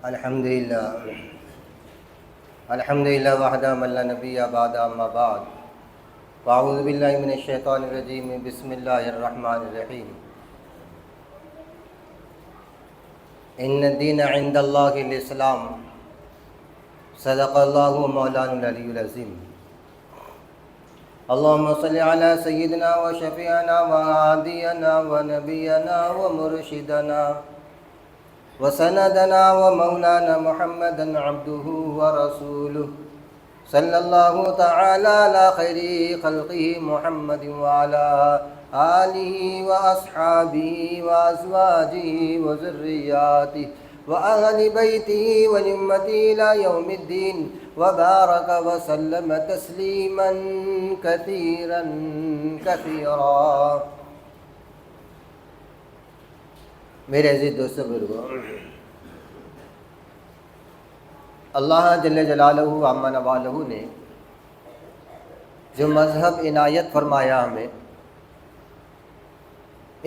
الحمدللہ وحدہ من لا نبی بعد اما بعد فاعوذ باللہ من الشیطان الرجیم بسم اللہ الرحمن الرحیم ان الدین عند اللہ الاسلام صدق اللہ مولانا العلی العظیم اللہم صلی علی سیدنا و شفیعنا و عادینا و نبینا و مرشدنا وسندنا ومولانا محمدا عبده ورسوله صلی اللہ تعالی علی خیر خلقہ محمد وعلی آلہ واصحابہ وازواجہ وذریاتہ وأهل بيته ونمته إلى يوم الدين وبارك وسلم تسليما كثيرا كثيرا. میرے عزیز دوستو بزرگو، اللہ جل جلالہ عما نوالہ نے جو مذہب عنایت فرمایا ہمیں،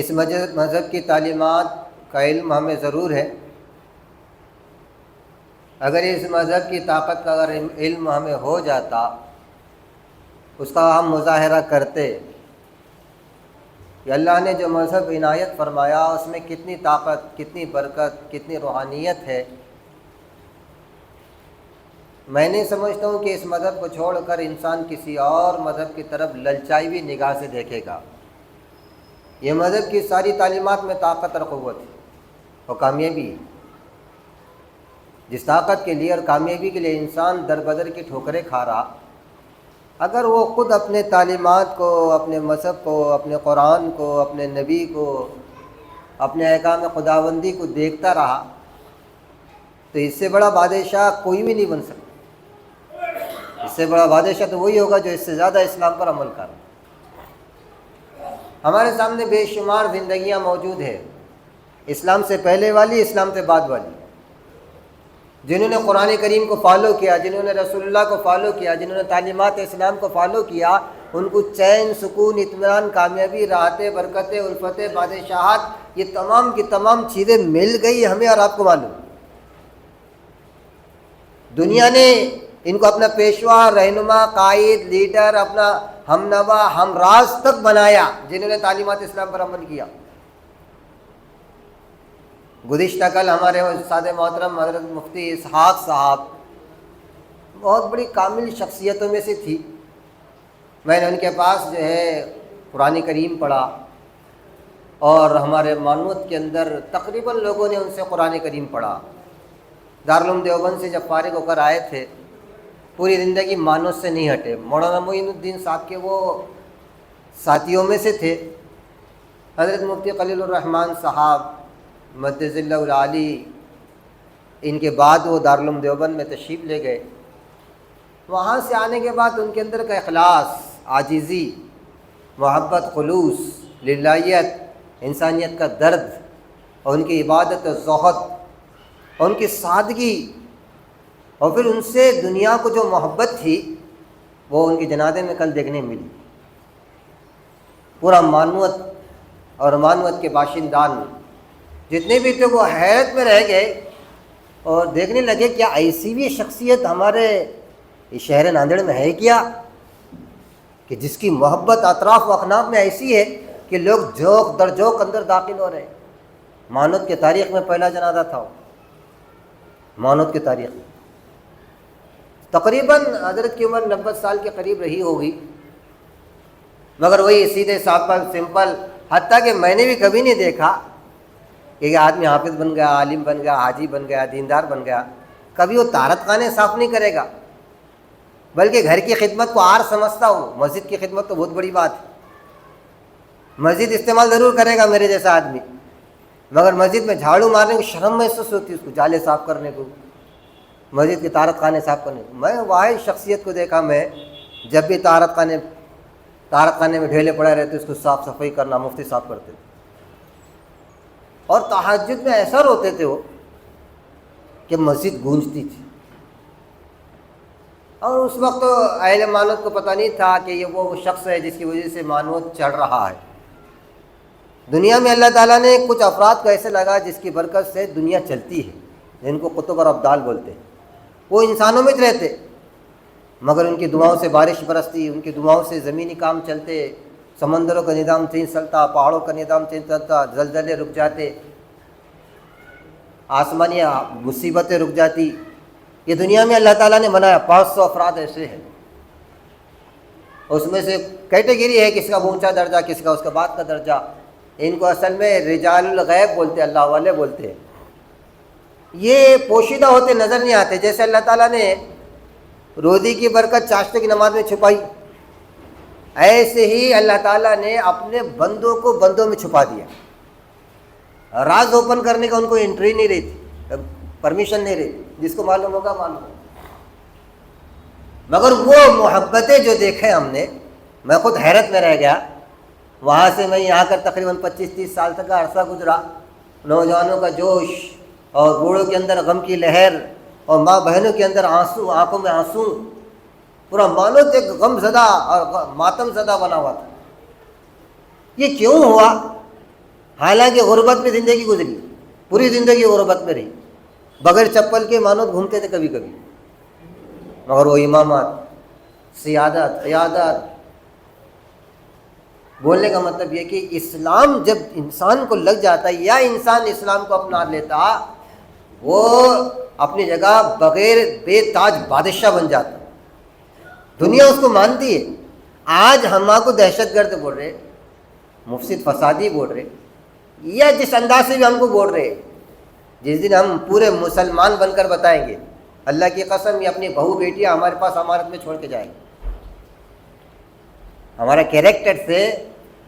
اس مذہب کی تعلیمات کا علم ہمیں ضرور ہے. اگر اس مذہب کی طاقت کا اگر علم ہمیں ہو جاتا، اس کا ہم مظاہرہ کرتے کہ اللہ نے جو مذہب عنایت فرمایا اس میں کتنی طاقت، کتنی برکت، کتنی روحانیت ہے. میں نہیں سمجھتا ہوں کہ اس مذہب کو چھوڑ کر انسان کسی اور مذہب کی طرف للچائی ہوئی نگاہ سے دیکھے گا. یہ مذہب کی ساری تعلیمات میں طاقت اور قوت ہے اور کامیابی ہے. جس طاقت کے لیے اور کامیابی کے لیے انسان در بدر کی ٹھوکریں کھا رہا، اگر وہ خود اپنے تعلیمات کو، اپنے مذہب کو، اپنے قرآن کو، اپنے نبی کو، اپنے احکام خداوندی کو دیکھتا رہا تو اس سے بڑا بادشاہ کوئی بھی نہیں بن سکتا. اس سے بڑا بادشاہ تو وہی ہوگا جو اس سے زیادہ اسلام پر عمل کر رہا. ہمارے سامنے بے شمار زندگیاں موجود ہیں، اسلام سے پہلے والی، اسلام سے بعد والی، جنہوں نے قرآن کریم کو فالو کیا، جنہوں نے رسول اللہ کو فالو کیا، جنہوں نے تعلیمات اسلام کو فالو کیا، ان کو چین، سکون، اطمینان، کامیابی، راحتیں، برکتیں، الفتیں، بادشاہت، یہ تمام کی تمام چیزیں مل گئی ہمیں اور آپ کو معلوم. دنیا نے ان کو اپنا پیشوا، رہنما، قائد، لیڈر، اپنا ہمنوا، ہمراز تک بنایا جنہوں نے تعلیمات اسلام پر عمل کیا. گزشتہ کل ہمارے استاد محترم حضرت مفتی اسحاق صاحب بہت بڑی کامل شخصیتوں میں سے تھی. میں نے ان کے پاس جو ہے قرآن کریم پڑھا اور ہمارے مانوت کے اندر تقریباً لوگوں نے ان سے قرآن کریم پڑھا. دارالعلوم دیوبند سے جب فارغ ہو کر آئے تھے، پوری زندگی مانوت سے نہیں ہٹے. مولانا معین الدین صاحب کے وہ ساتھیوں میں سے تھے. حضرت مفتی خلیل الرحمن صاحب مدذ اللہ العالی، ان کے بعد وہ دارالعلوم دیوبند میں تشریف لے گئے. وہاں سے آنے کے بعد ان کے اندر کا اخلاص، عاجزی، محبت، خلوص، للہیت، انسانیت کا درد اور ان کی عبادت و زہد اور ان کی سادگی، اور پھر ان سے دنیا کو جو محبت تھی وہ ان کے جنازے میں کل دیکھنے ملی. پورا مانوت اور مانوت کے باشندان جتنے بھی تھے وہ حیرت میں رہ گئے اور دیکھنے لگے کیا ایسی بھی شخصیت ہمارے شہر ناندیڑ میں ہے کیا، کہ جس کی محبت اطراف و اکناف میں ایسی ہے کہ لوگ جوق در جوق اندر داخل ہو رہے ہیں. مانوت کے تاریخ میں پہلا جنازہ تھا وہ. مانوت کی تاریخ میں تقریباً حضرت کی عمر 90 سال کے قریب رہی ہوگی، مگر وہی سیدھے سادہ سمپل. حتیٰ کہ میں نے بھی کبھی نہیں دیکھا کہ یہ آدمی حافظ بن گیا، عالم بن گیا، حاجی بن گیا، دیندار بن گیا، کبھی وہ طہارت خانے صاف نہیں کرے گا، بلکہ گھر کی خدمت کو عار سمجھتا ہوں. مسجد کی خدمت تو بہت بڑی بات ہے. مسجد استعمال ضرور کرے گا میرے جیسا آدمی، مگر مسجد میں جھاڑو مارنے کی شرم محسوس ہوتی ہے اس کو، جالے صاف کرنے کو، مسجد کے طہارت خانے صاف کرنے کو. میں واحد شخصیت کو دیکھا میں، جب بھی طہارت خانے میں ڈھیلے پڑے رہتے اس کو صاف صفائی کرنا، مفتی صاف کرتے تھے. اور تہجد میں ایسا روتے تھے وہ کہ مسجد گونجتی تھی. اور اس وقت اہل مانوت کو پتہ نہیں تھا کہ یہ وہ شخص ہے جس کی وجہ سے مانوت چڑھ رہا ہے. دنیا میں اللہ تعالیٰ نے کچھ افراد کو ایسے لگا جس کی برکت سے دنیا چلتی ہے، جن کو قطب اور ابدال بولتے ہیں، وہ انسانوں میں رہتے مگر ان کی دعاؤں سے بارش برستی، ان کی دعاؤں سے زمینی کام چلتے، سمندروں کا نظام چینج چلتا، پہاڑوں کا نظام چینج چلتا، زلزلے رک جاتے، آسمانی مصیبتیں رک جاتی۔ یہ دنیا میں اللہ تعالیٰ نے بنایا 500 افراد ایسے ہیں، اس میں سے کیٹیگری ہے کس کا اونچا درجہ، کس کا اس کے بعد کا درجہ۔ ان کو اصل میں رجال الغیب بولتے، اللہ والے بولتے ہیں۔ یہ پوشیدہ ہوتے نظر نہیں آتے، جیسے اللہ تعالیٰ نے روزی کی برکت چاشتے کی نماز میں چھپائی، ایسے ہی اللہ تعالیٰ نے اپنے بندوں کو بندوں میں چھپا دیا۔ راز اوپن کرنے کا ان کو انٹری نہیں رہی تھی، پرمیشن نہیں رہی، جس کو معلوم ہوگا معلوم ہوگا۔ مگر وہ محبتیں جو دیکھیں ہم نے، میں خود حیرت میں رہ گیا۔ وہاں سے میں یہاں کر تقریباً 25-30 سال تک کا عرصہ گزرا، نوجوانوں کا جوش اور بوڑھوں کے اندر غم کی لہر اور ماں بہنوں کے اندر آنسو، آنکھوں میں آنسو، پورا مانو ایک غم زدہ اور ماتم زدہ بنا ہوا تھا۔ یہ کیوں ہوا؟ حالانکہ غربت میں زندگی گزری، پوری زندگی غربت میں رہی، بغیر چپل کے مانو گھومتے تھے کبھی کبھی، مگر وہ امامات، سیادت، قیادت۔ بولنے کا مطلب یہ کہ اسلام جب انسان کو لگ جاتا ہے یا انسان اسلام کو اپنا لیتا، وہ اپنی جگہ بغیر بے تاج بادشاہ بن جاتا، دنیا اس کو مانتی ہے۔ آج ہم کو دہشت گرد بول رہے، مفسد فسادی بول رہے، یا جس انداز سے بھی ہم کو بول رہے، جس دن ہم پورے مسلمان بن کر بتائیں گے اللہ کی قسم یہ اپنی بہو بیٹیاں ہمارے پاس امانت میں چھوڑ کے جائیں گے، ہمارا کیریکٹر سے،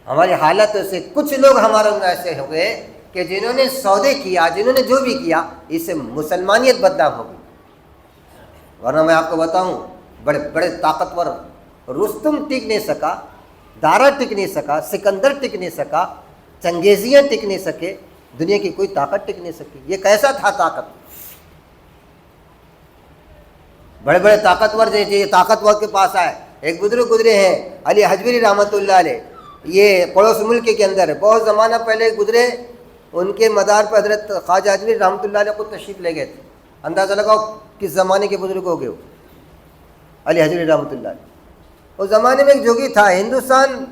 ہماری حالتوں سے کچھ لوگ ہمارے میں ایسے ہو گئے کہ جنہوں نے سودے کیا، جنہوں نے جو بھی کیا، اس سے مسلمانیت بدنام ہوگی۔ ورنہ میں آپ کو بتاؤں، بڑے بڑے طاقتور، رستم ٹک نہیں سکا، دارا ٹک نہیں سکا، سکندر ٹک نہیں سکا، چنگیزیاں ٹک نہیں سکے، دنیا کی کوئی طاقت ٹک نہیں سکی۔ یہ کیسا تھا طاقت؟ بڑے بڑے طاقتور یہ طاقتور کے پاس آئے۔ ایک بزرگ گزرے ہیں علی حجویری رحمۃ اللہ علیہ، یہ پڑوس ملک کے اندر بہت زمانہ پہلے گزرے، ان کے مدار پر حضرت خواجہ حجویری رحمۃ اللہ علیہ کو تشریف لے گئے تھے۔ اندازہ لگاؤ کس زمانے کے بزرگ ہو گئے وہ علی حجویری رحمۃ اللہ علیہ۔ اس زمانے میں ایک جوگی تھا، ہندوستان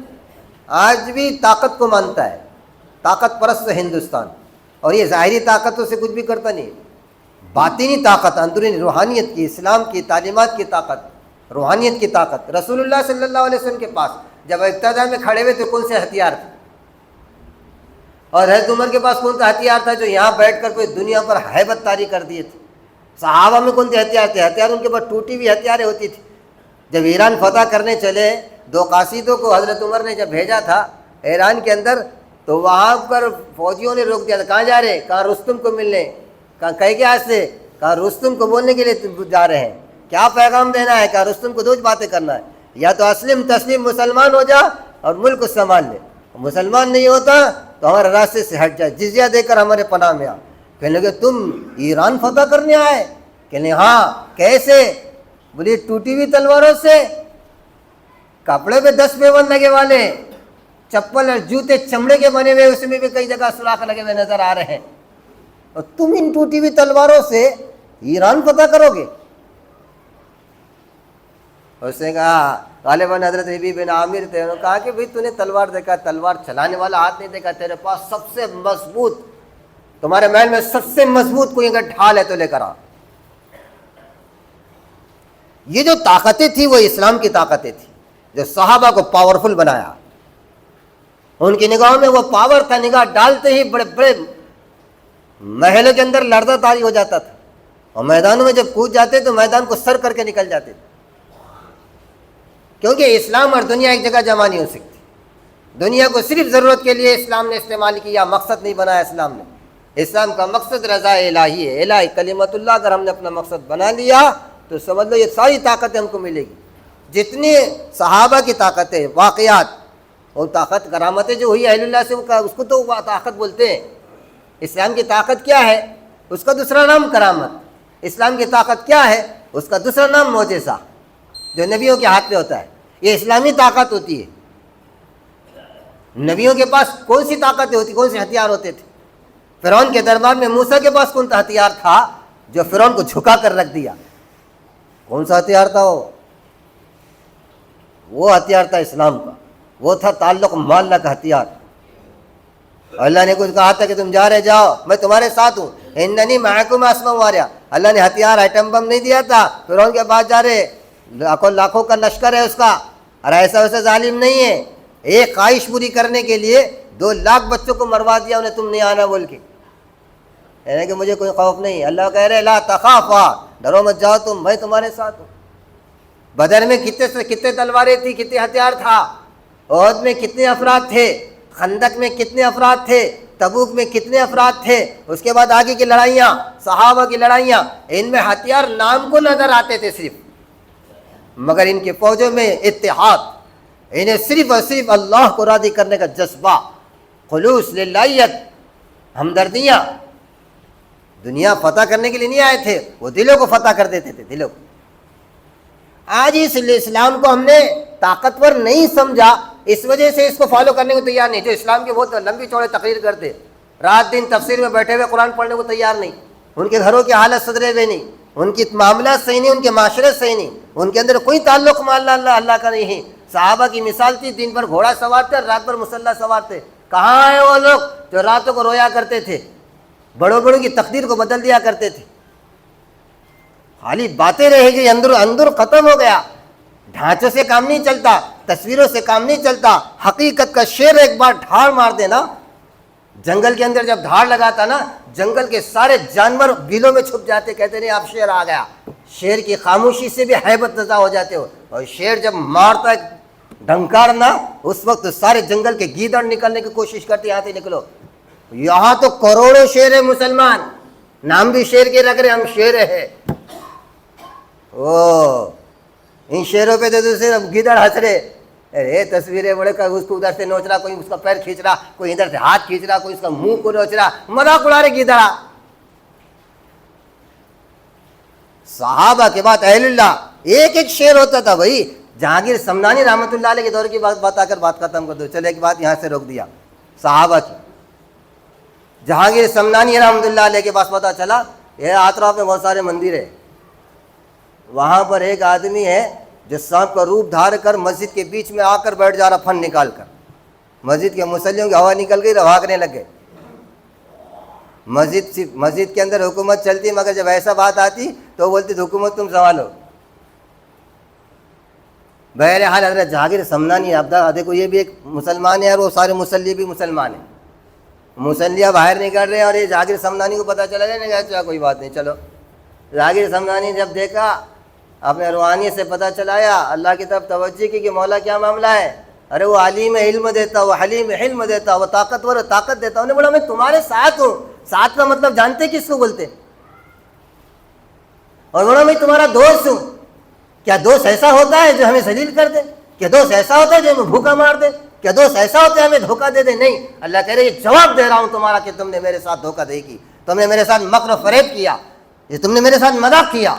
آج بھی طاقت کو مانتا ہے، طاقت پرست ہندوستان، اور یہ ظاہری طاقتوں سے کچھ بھی کرتا نہیں، باطنی طاقت، اندرونی روحانیت کی، اسلام کی تعلیمات کی طاقت، روحانیت کی طاقت۔ رسول اللہ صلی اللہ علیہ وسلم کے پاس جب ابتدا میں کھڑے ہوئے تو کون سے ہتھیار تھے؟ اور حضرت عمر کے پاس کون سا ہتھیار تھا جو یہاں بیٹھ کر کوئی دنیا پر ہیبت طاری کر دیے تھے؟ صحابہ میں کون سے ہتھیار تھے؟ ہتھیار ان کے پاس ٹوٹی ہوئی ہتھیاریں ہوتی تھی۔ جب ایران فتح کرنے چلے، 2 قاصدوں کو حضرت عمر نے جب بھیجا تھا ایران کے اندر، تو وہاں پر فوجیوں نے روک دیا تھا۔ کہاں جا رہے؟ کہاں رستم کو ملنے۔ کہاں کہے کے ہاتھ سے؟ کہاں رستم کو بولنے کے لیے جا رہے ہیں۔ کیا پیغام دینا ہے؟ کہا رستم کو 2 باتیں کرنا ہے، یا تو اسلم تسلیم مسلمان ہو جا اور ملک کو سنبھال لے، مسلمان نہیں ہوتا تو ہمارے راستے سے ہٹ جا، جزیہ دے کر ہمارے پناہ میں آ۔ کہنے لگے تم ایران فتح کرنے آئے؟ کہنے ہاں۔ کیسے؟ بولی ٹوٹی ہوئی تلواروں سے، کپڑے پہ 10 پیون لگے والے، چپل اور جوتے چمڑے کے بنے ہوئے، اس میں بھی کئی جگہ سوراخ لگے ہوئے نظر آ رہے ہیں، اور تم ان ٹوٹی ہوئی تلواروں سے ایران فتح کرو گے؟ اس نے کہا، غالباً حضرت ربیع بن عامر تھے، انہوں نے کہا کہ بھئی تو نے تلوار دیکھا، تلوار چلانے والا ہاتھ نہیں دیکھا، تیرے پاس سب سے مضبوط، تمہارے محل میں سب سے مضبوط کوئی اگر ڈھال ہے تو لے کر آ۔ یہ جو طاقتیں تھیں وہ اسلام کی طاقتیں تھیں جو صحابہ کو پاورفل بنایا۔ ان کی نگاہوں میں وہ پاور تھا، نگاہ ڈالتے ہی بڑے بڑے محلوں کے اندر لڑزہ طاری ہو جاتا تھا، اور میدانوں میں جب کود جاتے تو میدان کو سر کر کے نکل جاتے تھے، کیونکہ اسلام اور دنیا ایک جگہ جمع نہیں ہو سکتی۔ دنیا کو صرف ضرورت کے لیے اسلام نے استعمال کیا، مقصد نہیں بنایا اسلام نے۔ اسلام کا مقصد رضا الہی ہے، الہی کلمت اللہ۔ اگر ہم نے اپنا مقصد بنا لیا تو سمجھ لو یہ ساری طاقتیں ہم کو ملے گی، جتنی صحابہ کی طاقتیں، واقعات، وہ طاقت کرامتیں جو ہوئی اہل اللہ سے، اس کو تو طاقت بولتے ہیں۔ اسلام کی طاقت کیا ہے؟ اس کا دوسرا نام کرامت۔ اسلام کی طاقت کیا ہے؟ اس کا دوسرا نام معجزہ، جو نبیوں کے ہاتھ میں ہوتا ہے۔ یہ اسلامی طاقت ہوتی ہے۔ نبیوں کے پاس کون سی طاقتیں ہوتی، کون سے ہتھیار ہوتے تھے؟ فرعون کے دربار میں موسیٰ کے پاس کون سا ہتھیار تھا؟ جو فرعون کو جھکا کر رکھ دیا. کون سا ہتھیار تھا وہ ہتھیار تھا اسلام کا، وہ تھا تعلق معلّہ کا ہتھیار. اللہ نے کچھ کہا تھا کہ تم جا رہے جاؤ، میں تمہارے ساتھ ہوں، اننی معکم اسمع واریا. اللہ نے ہتھیار ایٹم بم نہیں دیا تھا، فرعون کے پاس جا رہے، لاکھوں کا لشکر ہے اس کا، اور ایسا ویسا ظالم نہیں ہے. ایک خواہش پوری کرنے کے لیے 2 لاکھ بچوں کو مروا دیا انہیں، تم نہیں آنا بول کے، یعنی کہ مجھے کوئی خوف نہیں. اللہ کہہ رہے لا تخافا، ڈرو مت جاؤ تم، میں تمہارے ساتھ ہوں. بدر میں کتنے تلواریں تھی، کتنے ہتھیار تھا، احد میں کتنے افراد تھے، خندق میں کتنے افراد تھے، تبوک میں کتنے افراد تھے، اس کے بعد آگے کی لڑائیاں، صحابہ کی لڑائیاں، ان میں ہتھیار نام کو نظر آتے تھے صرف، مگر ان کی فوجوں میں اتحاد، انہیں صرف اور صرف اللہ کو راضی کرنے کا جذبہ، خلوص، للہیت، ہمدردیاں. دنیا فتح کرنے کے لیے نہیں آئے تھے، وہ دلوں کو فتح کر دیتے تھے، دلوں کو. آج اس اسلام کو ہم نے طاقتور نہیں سمجھا، اس وجہ سے اس کو فالو کرنے کو تیار نہیں. جو اسلام کے بہت لمبی چوڑے تقریر کرتے، رات دن تفسیر میں بیٹھے ہوئے قرآن پڑھنے کو تیار نہیں، ان کے گھروں کی حالت سدھرے ہوئے نہیں، ان کی معاملات صحیح نہیں، ان کے معاشرت صحیح نہیں، ان کے اندر کوئی تعلق اللہ کا نہیں ہے. صحابہ کی مثال تھی، دن بھر گھوڑا سوار تھے، رات بھر مسلح سوار تھے. کہاں ہیں وہ لوگ جو راتوں کو رویا کرتے تھے، بڑوں بڑوں کی تقدیر کو بدل دیا کرتے تھے؟ خالی باتیں رہ گئی، اندر ختم ہو گیا. ڈھانچوں سے کام نہیں چلتا، تصویروں سے کام نہیں چلتا. حقیقت کا شیر ایک بار ڈھاڑ مار دینا، جنگل کے اندر جب دھاڑ لگاتا نا، جنگل کے سارے جانور بیلوں میں چھپ جاتے، کہتے نہیں اب شیر آ گیا. شیر کی خاموشی سے بھی ہیبت نظر ہو جاتے ہو. اور شیر جب مارتا ہے ڈھنکارنا، اس وقت سارے جنگل کے گیدڑ نکلنے کی کوشش کرتے، یہاں سے نکلو. یہاں تو کروڑوں شیر ہے مسلمان، نام بھی شیر کے رکھ رہے، ہم شیر ہے. ان شیروں پہ تو دوسرے گیدڑ ہنس رہے. ارے تصویریں بڑے، اس کو ادھر سے نوچ رہا، کوئی اس کا پیر کھینچ رہا، کوئی ادھر سے ہاتھ کھینچ رہا، کوئی اس کا منہ کو نوچ رہا، مذاق اڑا رہے گیدڑا. صحابہ کے بعد اہل اللہ ایک ایک شیر ہوتا تھا. بھائی جہانگیر سمنانی رحمۃ اللہ علیہ کے دور کی بات بتا کر بات ختم کر دو. چلے ایک بات یہاں سے روک دیا صحابہ کی. جہانگیر سمنانی رحمۃ اللہ علیہ کے پاس پتا چلا یہ اطراف میں بہت سارے مندر ہے، وہاں پر ایک آدمی ہے جو سانپ کا روپ دھار کر مسجد کے بیچ میں آ کر بیٹھ جا رہا، پھن نکال کر. مسجد کے مصلیوں کی ہوا نکل گئی، بھاگنے لگ گئے. مسجد کے اندر حکومت چلتی، مگر جب ایسا بات آتی تو بولتی حکومت تم سنبھالو. بہرحال حضرت جہانگیر سمنانی دیکھو یہ بھی ایک مسلمان ہے اور وہ سارے مصلی بھی مسلمان ہیں. مصلیہ باہر نکل رہے ہیں اور یہ جہانگیر سمنانی کو پتہ چلا جائے نا، اچھا کوئی بات نہیں چلو. جہانگیر سمنانی جب دیکھا، اپنے روحانیت سے پتہ چلایا، اللہ کی طرف توجہ کی کہ مولا کیا معاملہ ہے. ارے وہ علیم علم دیتا، وہ حلیم حلم دیتا، وہ طاقتور طاقت دیتا. انہوں نے بولا میں تمہارے ساتھ ہوں. ساتھ کا مطلب جانتے کس کو بولتے؟ اور بولا میں تمہارا دوست ہوں. کیا دوست ایسا ہوتا ہے جو ہمیں ذلیل کر دے؟ کیا دوست ایسا ہوتا ہے جو ہمیں بھوکا مار دے؟ کیا دوست ایسا ہوتا ہے ہمیں دھوکہ دے دے؟ نہیں. اللہ کہہ رہے یہ جواب دے رہا ہوں تمہارا کہ تم نے میرے ساتھ دھوکہ دے کی، تم نے میرے ساتھ مکر و فریب کیا، یہ تم نے میرے ساتھ مذاق کیا.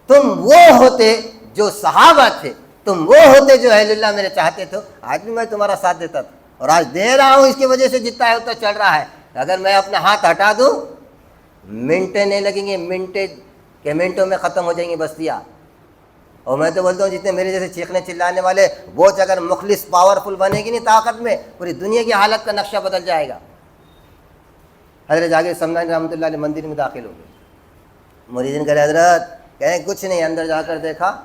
تم وہ ہوتے جو صحابہ تھے، تم وہ ہوتے جو اہل اللہ میرے چاہتے تھے. آج بھی میں تمہارا ساتھ دیتا تھا اور آج دے رہا ہوں. اس کی وجہ سے جتنا ہے اتنا چل رہا ہے. اگر میں اپنا ہاتھ ہٹا دوں، منٹیں نہیں لگیں گے، منٹوں میں ختم ہو جائیں گی بستیاں. اور میں تو بولتا ہوں جتنے میرے جیسے چیخنے چلانے والے وہ اگر مخلص پاورفل بنے گی نہیں طاقت میں، پوری دنیا کی حالت کا نقشہ بدل جائے گا. حضرت جہانگیر سمنانی رحمۃ اللہ علیہ مندر میں داخل ہو گئے. مریدین کہے حضرت، کہیں کچھ نہیں. اندر جا کر دیکھا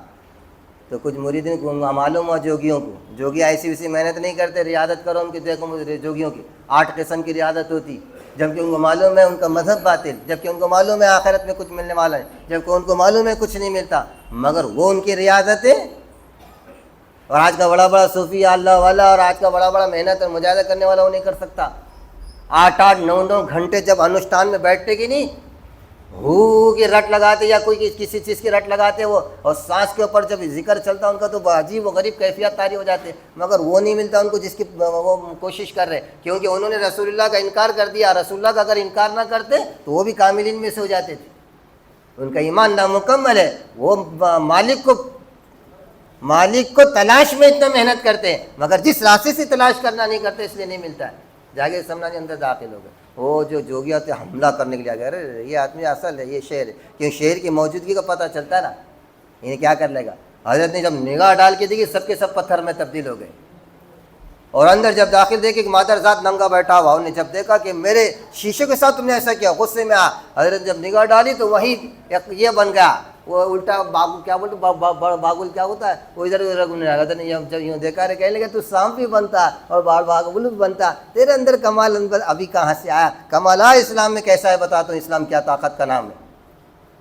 تو کچھ مریدین کو معلوم ہوا جوگیوں کو. جوگی ایسی ویسی محنت نہیں کرتے، ریاضت کرو ان کی. دیکھو جوگیوں کی 8 قسم کی ریاضت ہوتی، جبکہ ان کو معلوم ہے ان کا مذہب باطل، جبکہ ان کو معلوم ہے آخرت میں کچھ ملنے والا ہے، جبکہ ان کو معلوم ہے کچھ نہیں ملتا، مگر وہ ان کی ریاضتیں. اور آج کا بڑا بڑا صوفی اللہ والا اور آج کا بڑا بڑا محنت اور مجاہدہ کرنے والا وہ نہیں کر سکتا. 8 9 گھنٹے جب انوشٹھان میں بیٹھتے کہ نہیں، ہو کی رٹ لگاتے یا کوئی کسی چیز کی رٹ لگاتے وہ، اور سانس کے اوپر جب ذکر چلتا ان کا تو عجیب و غریب کیفیت طاری ہو جاتے، مگر وہ نہیں ملتا ان کو جس کی وہ کوشش کر رہے. کیونکہ انہوں نے رسول اللہ کا انکار کر دیا. رسول اللہ کا اگر انکار نہ کرتے تو وہ بھی کاملین میں سے ہو جاتے تھے. ان کا ایمان نامکمل ہے. وہ مالک کو تلاش میں اتنا محنت کرتے ہیں، مگر جس راستے سے تلاش کرنا نہیں کرتے اس لیے نہیں ملتا ہے. جہانگیر سمنانی اندر داخل ہو گئے. وہ جو جوگیا تھے حملہ کرنے کے لیے آ گیا، ارے یہ آدمی اصل ہے، یہ شیر ہے، کیوں شیر کی موجودگی کا پتہ چلتا ہے نا، انہیں کیا کر لے گا۔ حضرت نے جب نگاہ ڈال کے دیکھی سب کے سب پتھر میں تبدیل ہو گئے، اور اندر جب داخل دیکھے کہ مادر ذات ننگا بیٹھا ہوا، انہیں جب دیکھا کہ میرے شیشے کے ساتھ تم نے ایسا کیا، غصے میں حضرت جب نگاہ ڈالی تو وہیں یہ بن گیا، وہ الٹا باغل کیا بولتے باغل کیا ہوتا ہے، وہ ادھر ادھر گھومنے لگا۔ حضرت نے جب یوں دیکھا رہے کہنے لگا تو سانپ بھی بنتا اور باغل بھی بنتا، تیرے اندر کمال اندر ابھی کہاں سے آیا، کمالہ اسلام میں کیسا ہے بتاتا ہوں، اسلام کیا طاقت کا نام ہے۔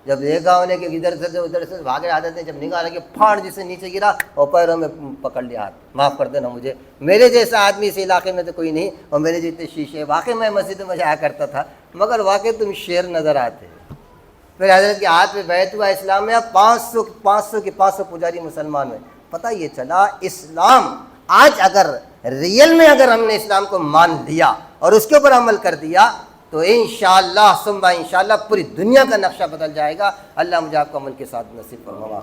جب دیکھا انہیں کہ ادھر سے بھاگے، حضرت نے جب نگاہ رکھی پھاڑ جسے نیچے گرا اور پیروں میں پکڑ لیا ہاتھ، معاف کر دینا مجھے، میرے جیسا آدمی اس علاقے میں تو کوئی نہیں، اور میرے جتنے شیشے، واقعی میں مسجد میں جایا کرتا تھا مگر واقعی تم شیر نظر آتے۔ پھر حضرت کے ہاتھ میں بیعت ہوا اسلام میں، 500 پجاری مسلمان ہوئے۔ پتہ یہ چلا اسلام آج اگر ریئل میں اگر ہم نے اسلام کو مان لیا اور اس کے اوپر عمل کر دیا تو انشاءاللہ ثم انشاءاللہ پوری دنیا کا نقشہ بدل جائے گا۔ اللہ مجھے آپ کو عمل کے ساتھ نصیب فرمائے۔